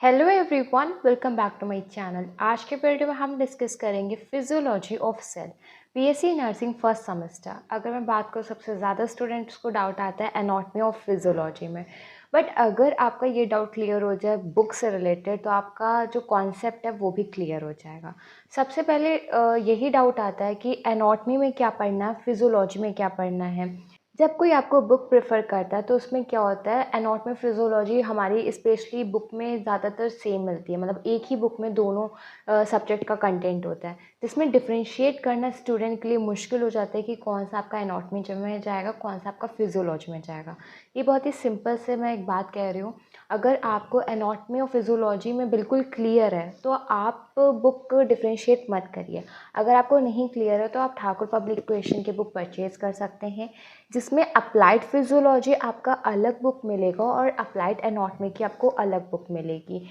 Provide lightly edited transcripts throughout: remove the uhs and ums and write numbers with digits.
Hello everyone, welcome back to my channel. आज के video में हम डिस्कस करेंगे physiology of cell, BSc nursing first semester. अगर मैं बात करूँ, सबसे ज़्यादा स्टूडेंट्स को डाउट आता है एनाटॉमी ऑफ फिजियोलॉजी में। बट अगर आपका ये डाउट क्लियर हो जाए बुक से रिलेटेड, तो आपका जो कॉन्सेप्ट है वो भी क्लियर हो जाएगा। सबसे पहले यही डाउट आता है कि एनाटॉमी में क्या पढ़ना है, फिजियोलॉजी में क्या पढ़ना है। जब कोई आपको बुक प्रेफर करता है तो उसमें क्या होता है, एनाटॉमी फिजियोलॉजी हमारी स्पेशली बुक में ज़्यादातर सेम मिलती है। मतलब एक ही बुक में दोनों सब्जेक्ट का कंटेंट होता है, जिसमें डिफरेंशिएट करना स्टूडेंट के लिए मुश्किल हो जाता है कि कौन सा आपका एनाटॉमी में जाएगा, कौन सा आपका फिजियोलॉजी में जाएगा। ये बहुत ही सिंपल से मैं एक बात कह रही हूँ। अगर आपको एनाटॉमी और फिजियोलॉजी में बिल्कुल क्लियर है तो आप बुक डिफरेंशिएट मत करिए। अगर आपको नहीं क्लियर है तो आप ठाकुर पब्लिक इक्वेशन की बुक परचेज़ कर सकते हैं, जिसमें अप्लाइड फिजियोलॉजी आपका अलग बुक मिलेगा और अप्लाइड एनाटॉमी की आपको अलग बुक मिलेगी।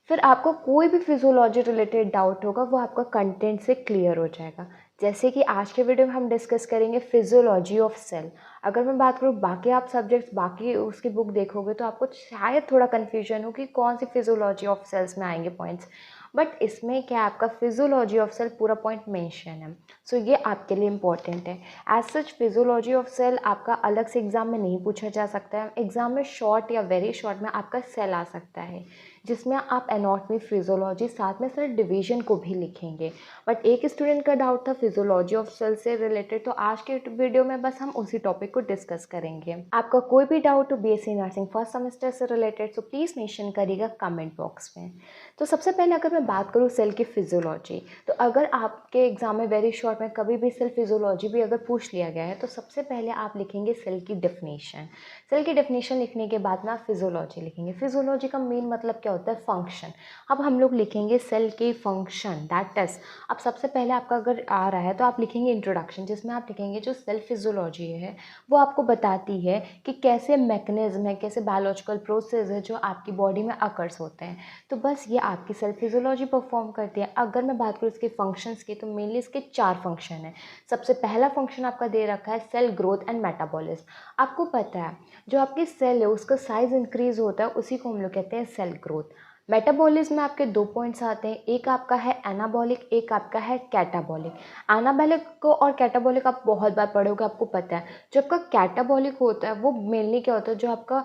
फिर आपको कोई भी फिजियोलॉजी रिलेटेड डाउट होगा वो आपका कंटेंट से क्लियर हो जाएगा। जैसे कि आज के वीडियो में हम डिस्कस करेंगे फिजियोलॉजी ऑफ सेल। अगर मैं बात करूँ बाकी आप सब्जेक्ट्स बाकी उसकी बुक देखोगे तो आपको शायद थोड़ा कन्फ्यूजन हो कि कौन सी फिजियोलॉजी ऑफ सेल्स में आएंगे पॉइंट्स। बट इसमें क्या आपका फिजियोलॉजी ऑफ सेल पूरा पॉइंट मेंशन है, सो ये आपके लिए इम्पॉर्टेंट है। As such physiology of cell आपका अलग से एग्जाम में नहीं पूछा जा सकता है। एग्जाम में शॉर्ट या वेरी शॉर्ट में आपका सेल आ सकता है, जिसमें आप एनाटॉमी फिजियोलॉजी साथ में सेल डिवीजन को भी लिखेंगे। बट एक स्टूडेंट का डाउट था फिजियोलॉजी ऑफ सेल से रिलेटेड, तो आज के वीडियो में बस हम उसी टॉपिक को डिस्कस करेंगे। आपका कोई भी डाउट हो बीएससी नर्सिंग फर्स्ट सेमेस्टर से रिलेटेड, सो प्लीज़ मेंशन करिएगा कमेंट बॉक्स में। तो सबसे पहले अगर मैं बात करूँ सेल की फिजियोलॉजी, तो अगर आपके एग्जाम में वेरी शॉर्ट में कभी भी सेल फिजियोलॉजी भी अगर पूछ लिया गया है तो सबसे पहले आप लिखेंगे सेल की डेफिनेशन। सेल की डेफिनेशन लिखने के बाद में आप फिजियोलॉजी लिखेंगे। फिजियोलॉजी का मेन मतलब क्या होता है, फंक्शन। अब हम लोग लिखेंगे सेल के फंक्शन, दैट इज। अब सबसे पहले आपका अगर आ रहा है तो आप लिखेंगे इंट्रोडक्शन, जिसमें आप लिखेंगे जो सेल फिजियोलॉजी है वो आपको बताती है कि कैसे मैकेनिज्म है, कैसे बायोलॉजिकल प्रोसेस है जो आपकी बॉडी में अकर्स होते हैं। तो बस ये आपकी सेल फिजियोलॉजी परफॉर्म करती है। अगर मैं बात करूँ इसके फंक्शंस की, तो मेनली इसके 4 फंक्शन हैं। सबसे पहला फंक्शन आपका दे रखा है सेल ग्रोथ एंड मेटाबॉलिज्म। आपको पता है जो आपकी सेल है उसका साइज इंक्रीज होता है, उसी को हम लोग कहते हैं सेल ग्रोथ। मेटाबॉलिज्म में आपके 2 पॉइंट्स आते हैं, एक आपका है एनाबॉलिक, एक आपका है कैटाबॉलिक। एनाबॉलिक को और कैटाबॉलिक आप बहुत बार पढ़ोगे, आपको पता है। जो आपका कैटाबॉलिक होता है वो मेनली क्या होता है, जो आपका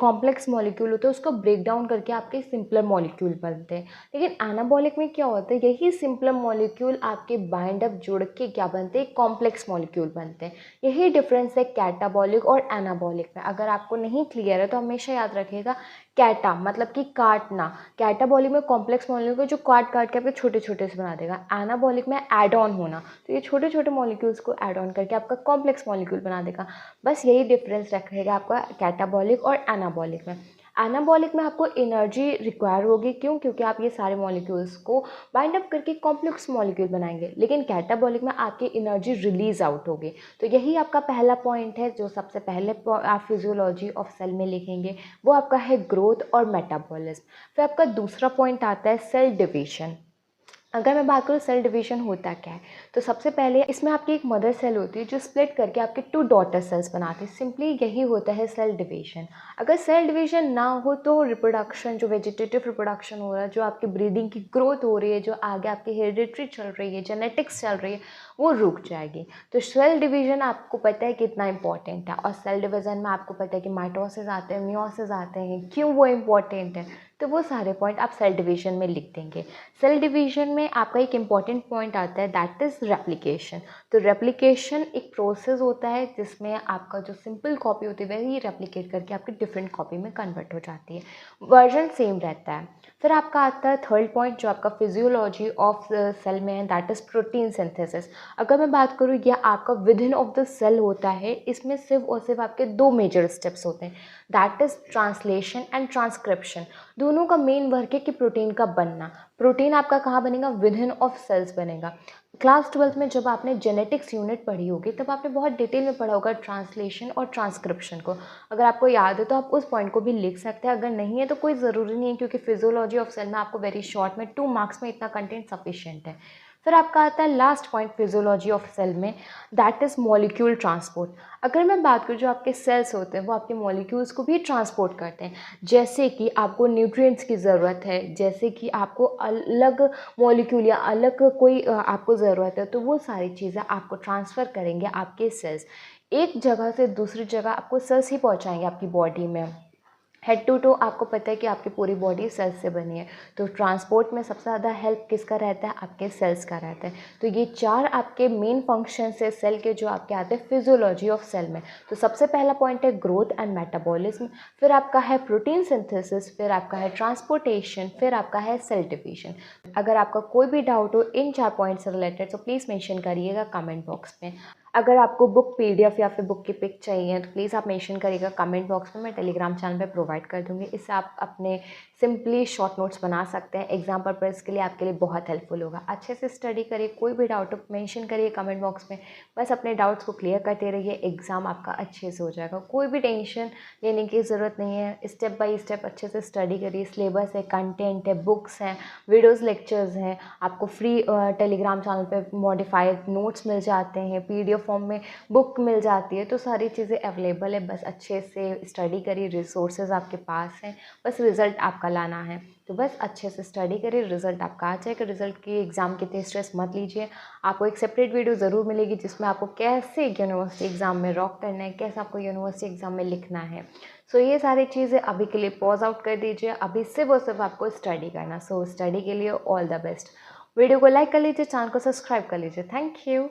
कॉम्प्लेक्स मॉलिक्यूल होता है उसको ब्रेक डाउन करके आपके सिंपलर मॉलिक्यूल बनते हैं। लेकिन एनाबॉलिक में क्या होता है, यही सिंपलर मॉलिक्यूल आपके बाइंड अप जुड़ के क्या बनते हैं, कॉम्प्लेक्स मॉलिक्यूल बनते हैं। यही डिफरेंस है कैटाबॉलिक और एनाबॉलिक में। अगर आपको नहीं क्लियर है तो हमेशा याद रखिएगा, कैटा मतलब कि काटना। कैटाबॉलिक में कॉम्प्लेक्स मॉलिक्यूल जो काट काट के आपके छोटे छोटे से बना देगा। एनाबॉलिक में ऐड ऑन होना, तो ये छोटे छोटे मॉलिक्यूल्स को ऐड ऑन करके आपका कॉम्प्लेक्स मॉलिक्यूल बना देगा। बस यही डिफरेंस रखेगा आपका कैटाबॉलिक और एनाबॉलिक में। एनाबॉलिक में आपको एनर्जी रिक्वायर होगी, क्यों? क्योंकि आप ये सारे मॉलिक्यूल्स को बाइंड अप करके कॉम्प्लेक्स मॉलिक्यूल बनाएंगे। लेकिन कैटाबॉलिक में आपकी एनर्जी रिलीज आउट होगी। तो यही आपका पहला पॉइंट है जो सबसे पहले आप फिजियोलॉजी ऑफ सेल में लिखेंगे, वो आपका है ग्रोथ और मेटाबॉलिज्म। फिर आपका दूसरा पॉइंट आता है सेल डिवीजन। अगर मैं बात करूँ सेल डिवीजन होता क्या है, तो सबसे पहले इसमें आपकी एक मदर सेल होती है जो स्प्लिट करके आपके 2 डॉटर सेल्स बनाती है। सिंपली यही होता है सेल डिवीजन। अगर सेल डिवीजन ना हो तो रिप्रोडक्शन, जो वेजिटेटिव रिप्रोडक्शन हो रहा है, जो आपकी ब्रीडिंग की ग्रोथ हो रही है, जो आगे आपकी हेरिडिटरी चल रही है, जेनेटिक्स चल रही है, वो रुक जाएगी। तो सेल डिवीजन आपको पता है कितना इंपॉर्टेंट है। और सेल डिवीजन में आपको पता है कि माइटोसिस आते हैं, मियोसिस आते हैं, क्यों वो इंपॉर्टेंट है। तो वो सारे पॉइंट आप सेल डिवीजन में लिख देंगे। सेल डिवीजन में आपका एक इम्पॉर्टेंट पॉइंट आता है, दैट इज़ रेप्लिकेशन। तो रेप्लिकेशन एक प्रोसेस होता है जिसमें आपका जो सिंपल कॉपी होती है वही रेप्लिकेट करके आपकी डिफरेंट कॉपी में कन्वर्ट हो जाती है। वर्जन सेम रहता है। फिर आपका आता है थर्ड पॉइंट जो आपका फिजियोलॉजी ऑफ सेल में है, दैट इज़ प्रोटीन सिंथेसिस। अगर मैं बात करूँ, यह आपका within of the cell होता है। इसमें सिर्फ और सिर्फ आपके 2 मेजर स्टेप्स होते हैं, that is translation and transcription. दोनों का मेन वर्क है कि प्रोटीन का बनना। प्रोटीन आपका कहाँ बनेगा, विद इन ऑफ सेल्स बनेगा। क्लास 12th में जब आपने जेनेटिक्स यूनिट पढ़ी होगी तब आपने बहुत डिटेल में पढ़ा होगा ट्रांसलेशन और ट्रांसक्रिप्शन को। अगर आपको याद है तो आप उस पॉइंट को भी लिख सकते हैं, अगर नहीं है तो कोई ज़रूरी नहीं है, क्योंकि फिजियोलॉजी ऑफ सेल में आपको वेरी शॉर्ट में 2 मार्क्स में इतना कंटेंट सफिशिएंट है। फिर आपका आता है last point physiology of cell में, दैट इज़ मॉलिक्यूल ट्रांसपोर्ट। अगर मैं बात करूँ, जो आपके सेल्स होते हैं वो आपके मॉलिक्यूल्स को भी ट्रांसपोर्ट करते हैं। जैसे कि आपको न्यूट्रिएंट्स की ज़रूरत है, जैसे कि आपको अलग मॉलिक्यूल या अलग कोई आपको ज़रूरत है, तो वो सारी चीज़ें आपको ट्रांसफ़र करेंगे आपके सेल्स। एक जगह से दूसरी जगह आपको सेल्स ही पहुँचाएँगे आपकी बॉडी में। हेड टू टो आपको पता है कि आपकी पूरी बॉडी सेल्स से बनी है, तो ट्रांसपोर्ट में सबसे ज़्यादा हेल्प किसका रहता है? आपके सेल्स का रहता है। तो ये 4 आपके मेन फंक्शंस है सेल के, जो आपके आते हैं फिजियोलॉजी ऑफ सेल में। तो सबसे पहला पॉइंट है ग्रोथ एंड मेटाबॉलिज्म, फिर आपका है प्रोटीन सिंथेसिस, फिर आपका है ट्रांसपोर्टेशन, फिर आपका है सेल डिवीजन। अगर आपका कोई भी डाउट हो इन 4 पॉइंट से रिलेटेड, तो प्लीज़ मेंशन करिएगा कमेंट बॉक्स में। अगर आपको बुक पीडीएफ या फिर बुक की पिक चाहिए तो प्लीज़ आप मेंशन करिएगा कमेंट बॉक्स में, मैं टेलीग्राम चैनल पे प्रोवाइड कर दूँगी। इससे आप अपने सिंपली शॉर्ट नोट्स बना सकते हैं। एग्जाम पर्पज़ के लिए आपके लिए बहुत हेल्पफुल होगा। अच्छे से स्टडी करिए, कोई भी डाउट हो मेंशन करिए कमेंट बॉक्स में। बस अपने डाउट्स को क्लियर करते रहिए, एग्ज़ाम आपका अच्छे से हो जाएगा। कोई भी टेंशन लेने की ज़रूरत नहीं है, स्टेप बाय स्टेप अच्छे से स्टडी करिए। सिलेबस है, कंटेंट है, बुक्स हैं, वीडियोज़ लेक्चर्स हैं, आपको फ्री टेलीग्राम चैनल पर मॉडिफाइड नोट्स मिल जाते हैं, पीडीएफ फॉर्म में बुक मिल जाती है, तो सारी चीज़ें अवेलेबल है। बस अच्छे से स्टडी करिए, रिसोर्सेज आपके पास हैं, बस रिज़ल्ट आपका लाना है। तो बस अच्छे से स्टडी करिए, रिज़ल्ट आपका आ जाएगा। रिज़ल्ट की एग्ज़ाम की इतनी स्ट्रेस मत लीजिए। आपको एक सेपरेट वीडियो ज़रूर मिलेगी जिसमें आपको कैसे यूनिवर्सिटी एग्ज़ाम में रॉक करना है, कैसे आपको यूनिवर्सिटी एग्ज़ाम में लिखना है। सो ये सारी चीज़ें अभी के लिए पॉज आउट कर दीजिए। अभी सिर्फ और सिर्फ आपको स्टडी करना। सो स्टडी के लिए ऑल द बेस्ट। वीडियो को लाइक कर लीजिए, चैनल को सब्सक्राइब कर लीजिए। Thank you.